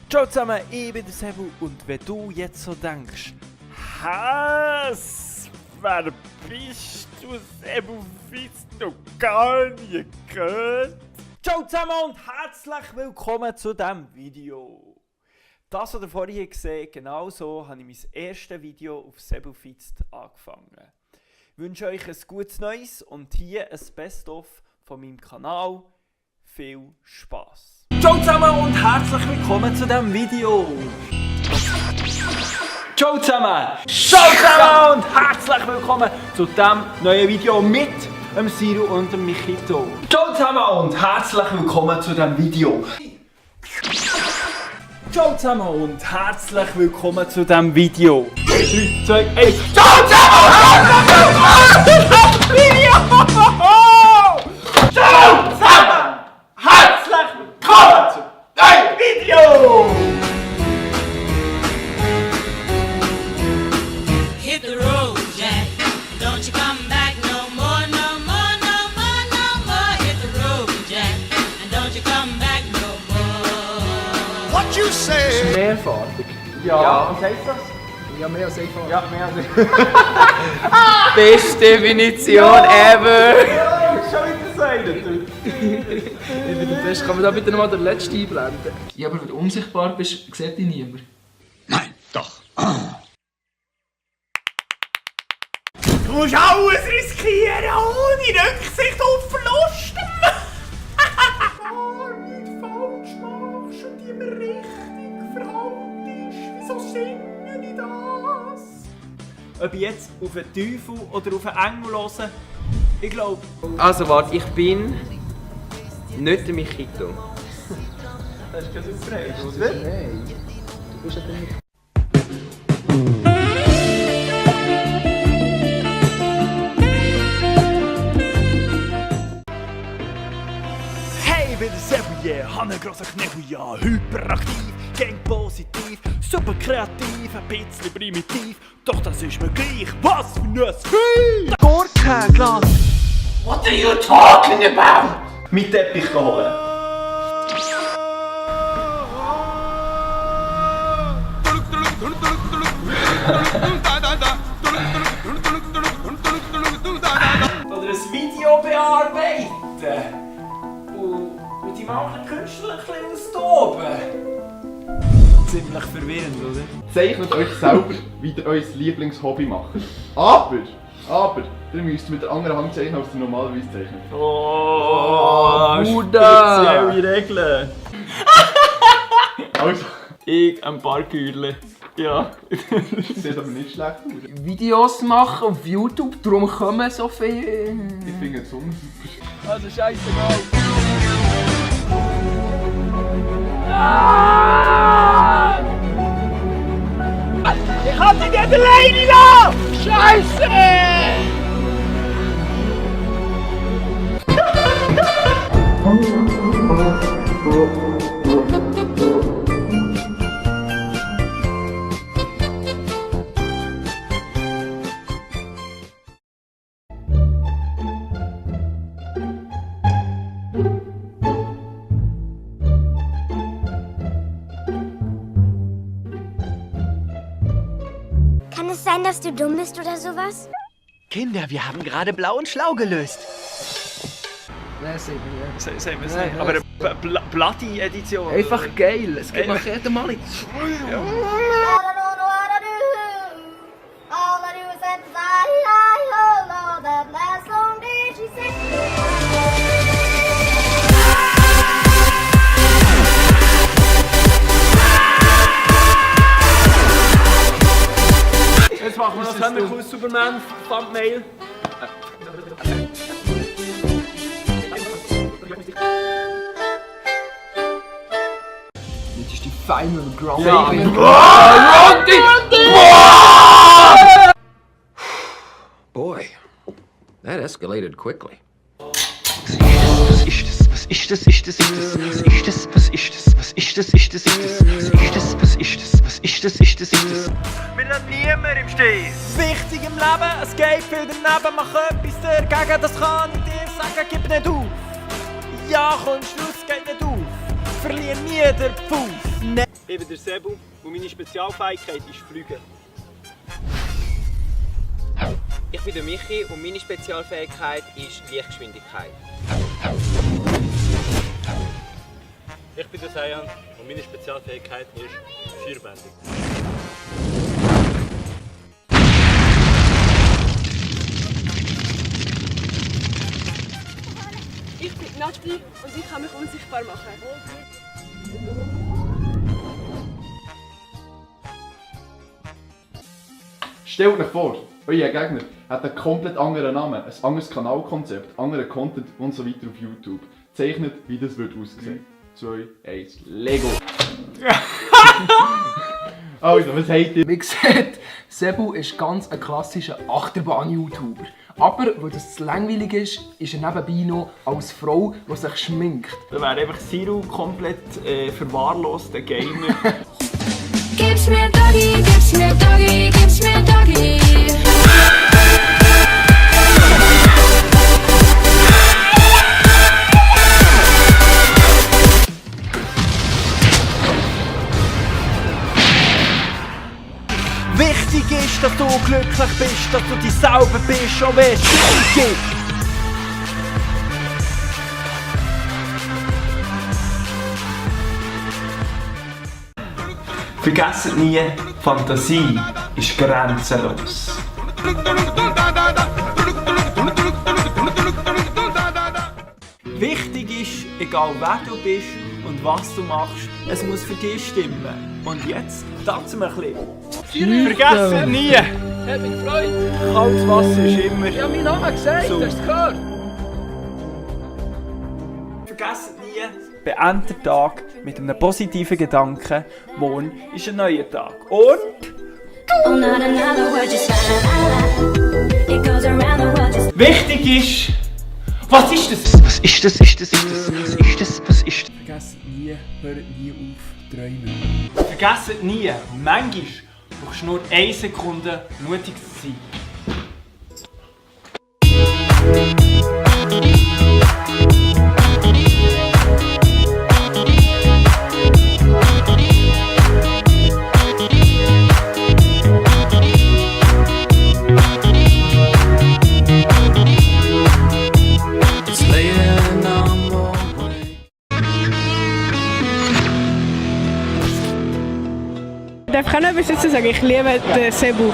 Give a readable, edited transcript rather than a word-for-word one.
Ciao zusammen, ich bin der Sebu und wenn du jetzt so denkst, was? Wer bist du, Sebu? Fitz noch gar nie gehört? Ciao zusammen und herzlich willkommen zu diesem Video. Das, was ihr vorhin gesehen habt, genau so habe ich mein erstes Video auf Sebu Fitz angefangen. Ich wünsche euch ein gutes Neues und hier ein Best-of von meinem Kanal. Viel Spaß! Ciao zusammen und herzlich willkommen zu diesem Video! Ciao zusammen! Ciao zusammen und herzlich willkommen zu diesem neuen Video mit dem Siru und dem Michito. Ciao zusammen und herzlich willkommen zu diesem Video! Ciao zusammen und herzlich willkommen zu diesem Video! 3, 2, 1, ciao zusammen und herzlich willkommen zu diesem Video! Ciao zusammen! Herzlich willkommen zu diesem Video! Hit the road, Jack. Don't you come back no more, no more, no more, no more. Hit the road, Jack. And don't you come back no more. What you say? Mehrfarbig. Ja, was heisst das? Ja, mehr als einfach. Ja, mehr als Beste Definition ever! schon wieder sagen. Ich bin der Beste. Kann man da bitte nochmal den letzten einblenden? Ja, aber wenn du unsichtbar bist, sieht dich niemand. Nein, doch. Du musst alles riskieren, ohne Rücksicht auf Verluste. Gar nicht falsch machst und immer richtig verhaltest. Wieso singe ich das? Ob ich jetzt auf einen Teufel oder auf einen Engel höre, ich glaube... Also warte, ich bin nicht der Michito. Das ist keine Surprise, oder? Nein. Du bist ja der nicht. Hey, ich bin der Sebu, yeah, habe einen grossen Knebel, ja, hyperaktiv, gang positiv, super kreativ, ein bisschen primitiv, doch das ist mir gleich, was für ein Stil! Gurkenglas! What are you talking about? Mit Teppich holen. Oder ein Video bearbeiten. Und die machen Künstler ein bisschen austoben. Ziemlich verwirrend, oder? Zeichnet euch selber, wie ihr euer Lieblingshobby macht. Aber, ihr müsst mit der anderen Hand zeichnen, als ihr normalerweise zeichnet. Oh, Bruder! spezielle Regeln. Also, Ich ein paar Gürle. Ja. sieht aber nicht schlecht aus. Videos machen auf YouTube, darum kommen so viele. Ich finde es super. Also scheißegal. Ich hab dich nicht alleine lassen! Scheiße! Kann es sein, dass du dumm bist oder sowas? Kinder, wir haben gerade Blau und Schlau gelöst. Nein, sehen wir Sagen wir es Nein, nicht. Aber eine Bloody-Edition. Einfach geil. Es gibt nach jedem Mal in Jetzt machen wir das Henry Superman Thumbnail. Jetzt ist die Final Ground. Ja. Boy, that escalated quickly. Wir lassen niemanden im Stich. Wichtig im Leben, es geht viel daneben, mach etwas dagegen, das kann ich dir sagen, gib nicht auf. Ja, komm, Schluss, geht nicht auf. Verliere nie den Fuß. Nee. Ich bin der Sebu und meine Spezialfähigkeit ist Fliegen. Ich bin der Michi und meine Spezialfähigkeit ist Lichtgeschwindigkeit. Ich bin der Sayan und meine Spezialfähigkeit ist vierbändig. Ich bin Nati und ich kann mich unsichtbar machen. Stellt euch vor, euer Gegner hat einen komplett anderen Namen, ein anderes Kanalkonzept, anderen Content und so weiter auf YouTube. Zeichnet, wie das wird aussehen. 2, 1, Lego! Also, was habt ihr? Wie gesagt, Sebu ist ganz ein klassischer Achterbahn-YouTuber. Aber, weil das zu langweilig ist er nebenbei noch als Frau, die sich schminkt. Da wäre einfach Siru komplett verwahrloster Gamer. Gib's mir Doggy, gib's mir Doggy, gib's mir Doggy. Wichtig ist, dass du glücklich bist, dass du dich selber bist, auch wenn es Schwierigkeiten gibt. Vergesst nie, Fantasie ist grenzenlos. Wichtig ist, egal wer du bist und was du machst, es muss für dich stimmen. Und jetzt tanzen wir ein bisschen. Vergesst nie, Hat mich gefreut. kaltes Wasser ist immer. Ich habe meinen Namen gesagt, So. hast du es gehört? Vergesst nie, beende den Tag mit einem positiven Gedanken. Morgen ist ein neuer Tag. Und Oh, not another word, just la la la. It goes around the world, just wichtig ist, was ist das? Was ist das? Was ist das? Vergesst nie, hört nie auf, träumen. Vergesst nie, manchmal brauchst du nur 1 Sekunde mutig zu sein. Darf ich auch noch etwas dazu sagen? Ich liebe den Sebu.